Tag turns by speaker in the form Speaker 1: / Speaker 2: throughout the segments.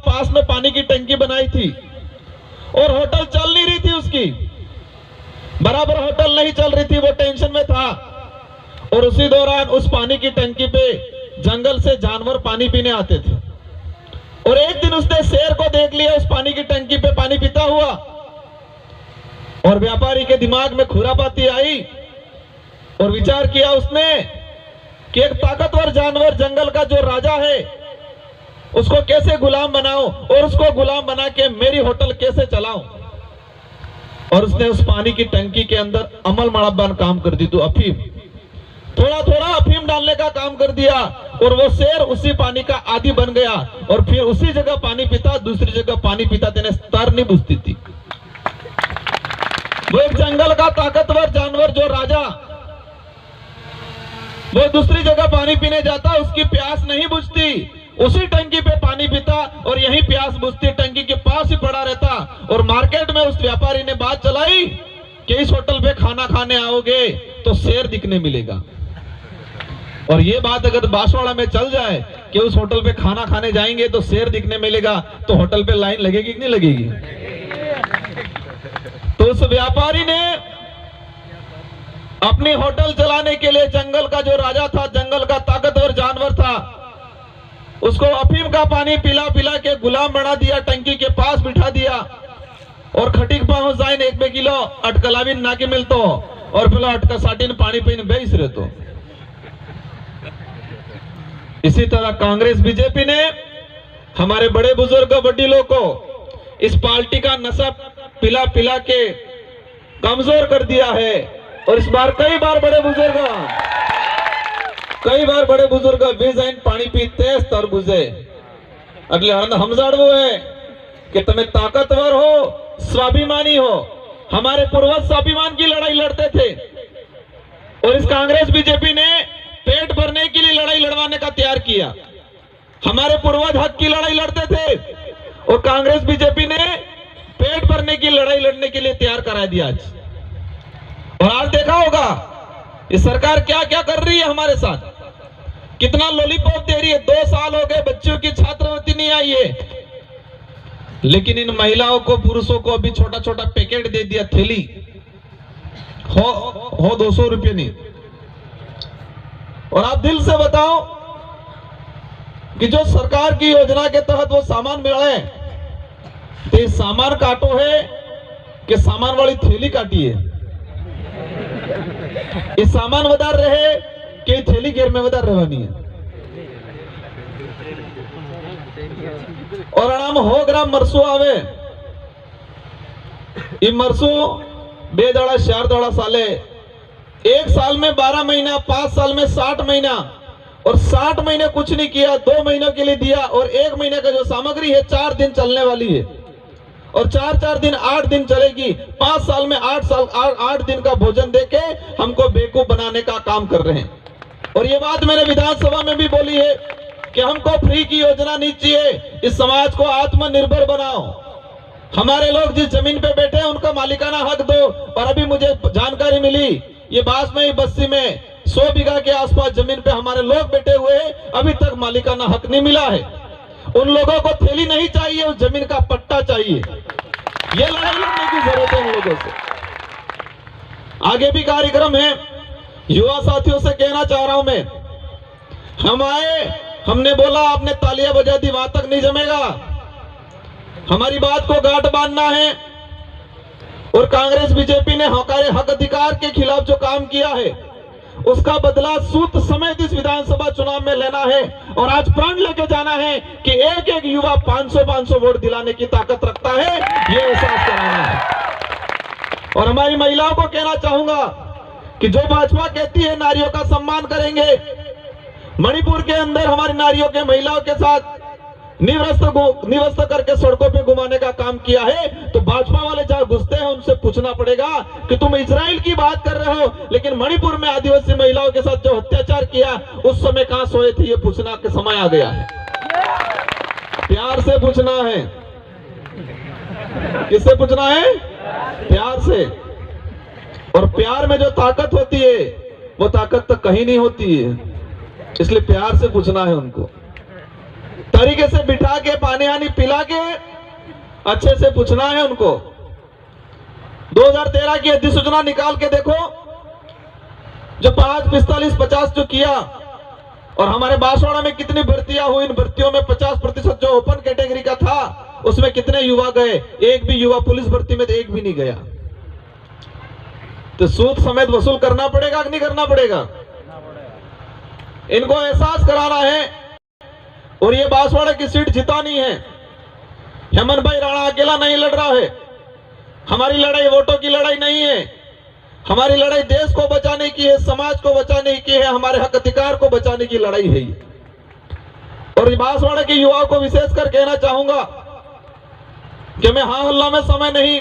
Speaker 1: पास में पानी की टंकी बनाई थी और होटल चल नहीं रही थी, उसकी बराबर होटल नहीं चल रही थी, वो टेंशन में था। और उसी दौरान उस पानी की टंकी पे जंगल से जानवर पानी पीने आते थे और एक दिन उसने शेर को देख लिया उस पानी की टंकी पे पानी पीता हुआ और व्यापारी के दिमाग में खुरापाती आई और विचार किया उसने कि एक ताकतवर जानवर जंगल का जो राजा है उसको कैसे गुलाम बनाऊं और उसको गुलाम बना के मेरी होटल कैसे चलाऊं। और उसने उस पानी की टंकी के अंदर अमल मड़ब्बान काम कर दी, तो अफीम थोड़ा थोड़ा अफीम डालने का काम कर दिया और वो शेर उसी पानी का आदी बन गया और फिर उसी जगह पानी पीता, दूसरी जगह पानी पीता, तेने स्तर नहीं बुझती थी। वो एक जंगल का ताकतवर जानवर जो राजा, वो दूसरी जगह पानी पीने जाता, उसकी प्यास नहीं बुझती, उसी टंकी पे पानी पीता और यही प्यास बुझती टंकी के पास ही पड़ा रहता। और मार्केट में उस व्यापारी ने बात चलाई कि इस होटल पे खाना खाने आओगे तो शेर दिखने मिलेगा। और ये बात अगर बांसवाड़ा में चल जाए कि उस होटल पे खाना खाने जाएंगे तो शेर दिखने मिलेगा, तो होटल पे लाइन लगेगी कि नहीं लगेगी। तो उस व्यापारी ने अपनी होटल चलाने के लिए जंगल का जो राजा था, जंगल का ताकतवर जानवर था, उसको अफीम का पानी पिला पिला के गुलाम बना दिया, टंकी के पास बिठा दिया और खटीक पहुंच जाए 1-2 किलो अटकलावी ना के मिलतो और फिर अटका साटी पानी पीने बेच रहे। तो इसी तरह कांग्रेस बीजेपी ने हमारे बड़े बुजुर्ग वडीलों को इस पार्टी का नशा पिला पिला के कमजोर कर दिया है। और इस बार कई बार बड़े बुजुर्ग बीजाइन पानी पीते स्तर बुझे अगले हम जाड़वो है कि तुम्हें ताकतवर हो, स्वाभिमानी हो। हमारे पूर्वज स्वाभिमान की लड़ाई लड़ते थे और इस कांग्रेस बीजेपी ने पेट भरने के लिए लड़ाई लड़वाने का तैयार किया। हमारे पूर्वज हक की लड़ाई लड़ते थे और कांग्रेस बीजेपी ने पेट भरने की लड़ाई लड़ने के लिए तैयार करा दिया आज। और आज देखा होगा ये सरकार क्या क्या कर रही है हमारे साथ, कितना लॉलीपॉप दे रही है। 2 साल हो गए बच्चों की छात्रवृत्ति नहीं आई है, लेकिन इन महिलाओं को पुरुषों को अभी छोटा छोटा पैकेट दे दिया, थैली हो 200 रुपये नहीं। और आप दिल से बताओ कि जो सरकार की योजना के तहत वो सामान मिले तो ये सामान काटो है कि सामान वाली थैली काटी है। ये सामान वधार रहे कि थैली घेर में वधार रहवानी है। और आराम 100 ग्राम मरसू आवे, ये मरसू 2 दाड़ा 4 दाड़ा साले, 1 साल में 12 महीना, 5 साल में 60 महीना। और 60 महीने कुछ नहीं किया, 2 महीनों के लिए दिया और 1 महीने का जो सामग्री है 4 दिन चलने वाली है और 4 दिन 8 दिन चलेगी। 5 साल में 8 दिन का भोजन देके हमको बेवकूफ बनाने का काम कर रहे हैं। और ये बात मैंने विधानसभा में भी बोली है कि हमको फ्री की योजना नहीं चाहिए, इस समाज को आत्मनिर्भर बनाओ। हमारे लोग जिस जमीन पे बैठे हैं उनका मालिकाना हक दो। और अभी मुझे जानकारी मिली ये बासमई बस्ती में 100 बीघा के आसपास जमीन पे हमारे लोग बैठे हुए हैं, अभी तक मालिकाना हक नहीं मिला है। उन लोगों को थैली नहीं चाहिए, उस जमीन का पट्टा चाहिए। ये लड़ाई लड़ने की जरूरत है उन लोगों से। आगे भी कार्यक्रम है, युवा साथियों से कहना चाह रहा हूं मैं, हम आए, हमने बोला आपने तालियां बजा दी, वहां तक नहीं जमेगा। हमारी बात को गांठ बांधना है। और कांग्रेस बीजेपी ने हमारे हक अधिकार के खिलाफ जो काम किया है उसका बदला सूत समेत इस विधानसभा चुनाव में लेना है। और आज प्रण लेके जाना है कि एक एक युवा 500 वोट दिलाने की ताकत रखता है, ये एहसास कराना है। और हमारी महिलाओं को कहना चाहूंगा कि जो भाजपा कहती है नारियों का सम्मान करेंगे, मणिपुर के अंदर हमारी नारियों के महिलाओं के साथ निवस्त करके सड़कों पे घुमाने का काम किया है, तो भाजपा वाले जहां घुसते हैं उनसे पूछना पड़ेगा कि तुम इजराइल की बात कर रहे हो, लेकिन मणिपुर में आदिवासी महिलाओं के साथ जो अत्याचार किया उस समय कहां सोए थे, ये पूछना के समय आ गया है। प्यार से पूछना है। किससे पूछना है? प्यार से। और प्यार में जो ताकत होती है वो ताकत तो कहीं नहीं होती है, इसलिए प्यार से पूछना है उनको। तरीके से बिठा के पानी आनी पिला के अच्छे से पूछना है उनको। 2013 की अधिसूचना निकाल के देखो, जो 5, 45, 50 जो किया, और हमारे बांसवाड़ा में कितनी भर्तियां हुई, इन भर्तियों में 50% जो ओपन कैटेगरी का था उसमें कितने युवा गए? एक भी युवा पुलिस भर्ती में तो एक भी नहीं गया। तो सूद समेत वसूल करना पड़ेगा कि नहीं करना पड़ेगा? इनको एहसास कराना है। और ये बांसवाड़ा की सीट जितानी है। हेमंत भाई राणा अकेला नहीं लड़ रहा है। हमारी लड़ाई वोटों की लड़ाई नहीं है, हमारी लड़ाई देश को बचाने की है, समाज को बचाने की है, हमारे हक अधिकार को बचाने की लड़ाई है। और बांसवाड़ा के युवाओं को विशेषकर कहना चाहूंगा कि मैं हाँ हल्ला में समय नहीं,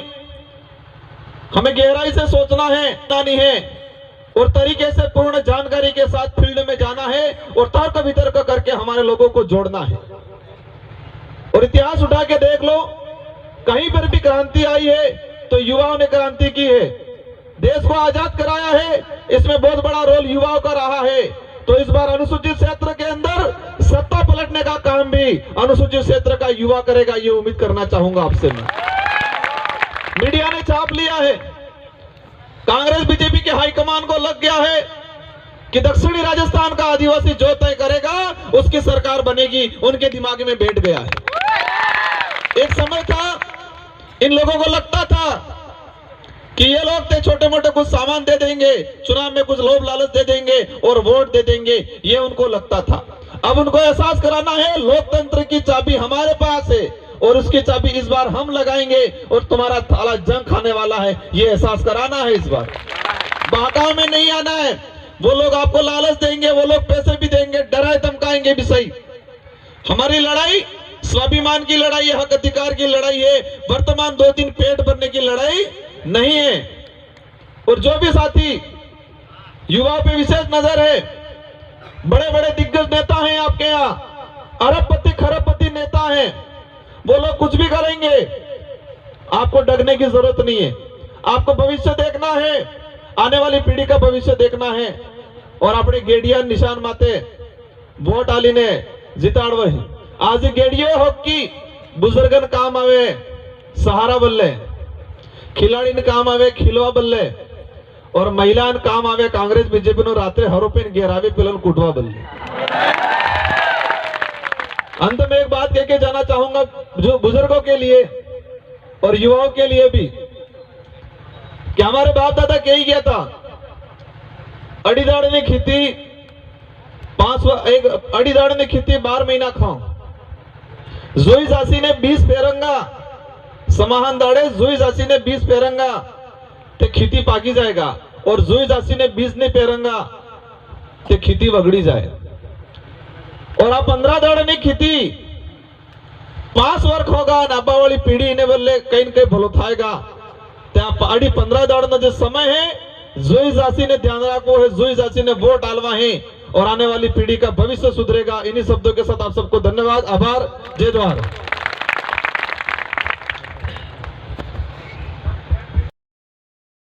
Speaker 1: हमें गहराई से सोचना है, नहीं है, और तरीके से पूर्ण जानकारी के साथ फील्ड में जाना है और तर्क वितर्क करके हमारे लोगों को जोड़ना है। और इतिहास उठा के देख लो, कहीं पर भी क्रांति आई है तो युवाओं ने क्रांति की है। देश को आजाद कराया है, इसमें बहुत बड़ा रोल युवाओं का रहा है। तो इस बार अनुसूचित क्षेत्र के अंदर सत्ता पलटने का काम भी अनुसूचित क्षेत्र का युवा करेगा, ये उम्मीद करना चाहूंगा आपसे मैं। मीडिया ने छाप लिया है, कांग्रेस बीजेपी के हाईकमान को लग गया है कि दक्षिणी राजस्थान का आदिवासी जो तय करेगा उसकी सरकार बनेगी, उनके दिमाग में बैठ गया है। एक समय था इन लोगों को लगता था कि ये लोग तो छोटे मोटे कुछ सामान दे देंगे, चुनाव में कुछ लोभ लालच दे देंगे और वोट दे देंगे, ये उनको लगता था। अब उनको एहसास कराना है लोकतंत्र की चाबी हमारे पास है और उसकी चाबी इस बार हम लगाएंगे और तुम्हारा थाला जंग खाने वाला है, ये एहसास कराना है। इस बार बहकाव में नहीं आना है। वो लोग आपको लालच देंगे, वो लोग पैसे भी देंगे, डराए धमकाएंगे भी सही। हमारी लड़ाई स्वाभिमान की लड़ाई है, हक अधिकार की लड़ाई है, वर्तमान 2-3 पेट भरने की लड़ाई नहीं है। और जो भी साथी युवाओं पे विशेष नजर है, बड़े बड़े दिग्गज नेता हैं आपके यहाँ, अरबपति खरबपति नेता हैं, वो लोग कुछ भी करेंगे, आपको डरने की जरूरत नहीं है। आपको भविष्य देखना है, आने वाली पीढ़ी का भविष्य देखना है। और अपने गेडिया निशान माते वोट आली ने जिताड़व है। आज गेडियो हॉकी बुजुर्गन काम आवे सहारा बल्ले, खिलाड़ी ने काम आवे खिलवा बल्ले, और महिला काम आवे कांग्रेस बीजेपी नो रात्रे हरोपिन घेरावे पिलन कुटवा बल्ले। अंत में एक बात कह के जाना चाहूंगा जो बुजुर्गों के लिए और युवाओं के लिए भी, कि हमारे बाप दादा क्या ही किया था, अड़ीदाड़ ने खेती अड़ीदाड़ ने खेती 12 महीना खाओ, जोई जासी ने 20 पेरंगा समाहन दाड़े, जोई जासी ने 20 पेरंगा ते खेती पाकी जाएगा, और जोई जासी ने 20 नहीं पेरंगा ते खेती वगड़ी जाए। और आप 15 दाड़े ने खेती 5 वर्ष होगा, नाबा वाली पीढ़ी इन्हें बोले कहीं न कहीं भलो थाएगा। अड़ी 15 दाड़ जो समय है, जोई जासी ने ध्यान रखो है, जोई जासी ने वोट डालवा है और आने वाली पीढ़ी का भविष्य सुधरेगा। इन्हीं शब्दों के साथ आप सबको धन्यवाद, आभार, जय जवाहर।